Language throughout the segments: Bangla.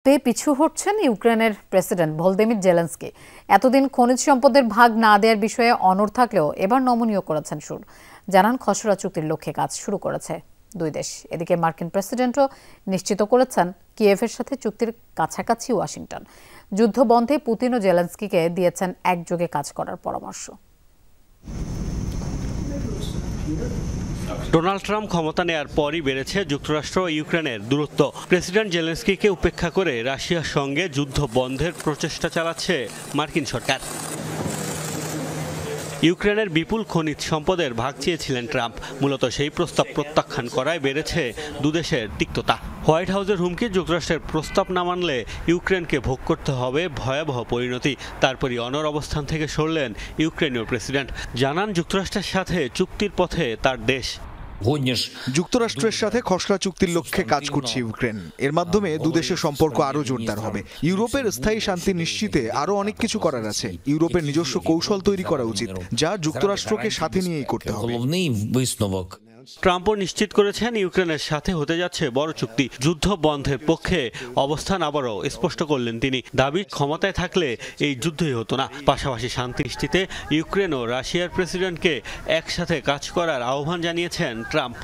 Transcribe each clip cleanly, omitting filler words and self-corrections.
পিছু হটছেন ইউক্রেনের প্রেসিডেন্ট ভলোদিমির জেলেনস্কি। এতদিন খনিজ সম্পদের ভাগ না দেওয়ার বিষয়ে অনড় থাকলেও এবার নমনীয় করেছেন সুর। জানান খসড়া চুক্তির লক্ষ্যে কাজ শুরু করেছে দুই দেশ। এদিকে মার্কিন প্রেসিডেন্টও নিশ্চিত করেছেন কিয়েভের সাথে চুক্তির কাছাকাছি ওয়াশিংটন। যুদ্ধ বন্ধে পুতিন ও জেলেনস্কিকে দিয়েছেন একযোগে কাজ করার পরামর্শ। ডোনাল্ড ট্রাম্প ক্ষমতা নেয়ার পরই বেড়েছে যুক্তরাষ্ট্র ও ইউক্রেনের দূরত্ব। প্রেসিডেন্ট জেলেনস্কিকে উপেক্ষা করে রাশিয়ার সঙ্গে যুদ্ধ বন্ধের প্রচেষ্টা চালাচ্ছে মার্কিন সরকার। ইউক্রেনের বিপুল খনিজ সম্পদের ভাগ চেয়েছিলেন ট্রাম্প। মূলত সেই প্রস্তাব প্রত্যাখ্যান করায় বেড়েছে দুদেশের তিক্ততা। হোয়াইট হাউসের হুমকি, যুক্তরাষ্ট্রের প্রস্তাব না মানলে ইউক্রেনকে ভোগ করতে হবে ভয়াবহ পরিণতি। তারপরই অনড় অবস্থান থেকে সরলেন ইউক্রেনীয় প্রেসিডেন্ট। জানান যুক্তরাষ্ট্রের সাথে চুক্তির পথে তার দেশ। যুক্তরাষ্ট্রের সাথে খসড়া চুক্তির লক্ষ্যে কাজ করছে ইউক্রেন। এর মাধ্যমে দুদেশের সম্পর্ক আরো জোরদার হবে। ইউরোপের স্থায়ী শান্তি নিশ্চিতে আরো অনেক কিছু করার আছে। ইউরোপের নিজস্ব কৌশল তৈরি করা উচিত, যা যুক্তরাষ্ট্রকে সাথে নিয়েই করতে হবে। ট্রাম্পও নিশ্চিত করেছেন ইউক্রেনের সাথে হতে যাচ্ছে বড় চুক্তি। যুদ্ধ বন্ধের পক্ষে অবস্থান আবারও স্পষ্ট করলেন তিনি। দাবি, ক্ষমতায় থাকলে এই যুদ্ধই হতো না। পাশাপাশি শান্তি নিশ্চিতে ইউক্রেন ও রাশিয়ার প্রেসিডেন্টকে একসাথে কাজ করার আহ্বান জানিয়েছেন ট্রাম্প।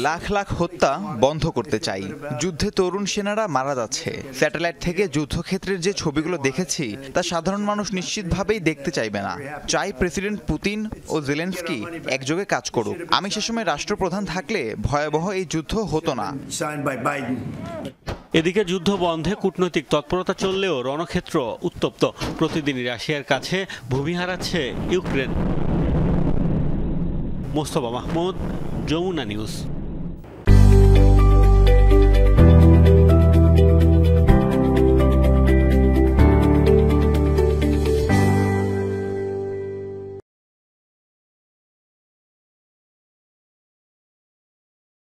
লাখ লাখ হত্যা বন্ধ করতে চাই। যুদ্ধে তরুণ সেনারা মারা যাচ্ছে। স্যাটেলাইট থেকে যুদ্ধক্ষেত্রের যে ছবিগুলো দেখেছি তা সাধারণ মানুষ নিশ্চিতভাবেই দেখতে চাইবে না। চাই প্রেসিডেন্ট পুতিন ও জেলেনস্কি একযোগে কাজ করুক। আমি সে সময় রাষ্ট্রপ্রধান থাকলে ভয়াবহ এই যুদ্ধ হতো না। এদিকে যুদ্ধ বন্ধে কূটনৈতিক তৎপরতা চললেও রণক্ষেত্র উত্তপ্ত। প্রতিদিনই রাশিয়ার কাছে ভূমি হারাচ্ছে ইউক্রেন। মোস্তফা মাহমুদ, যমুনা নিউজ।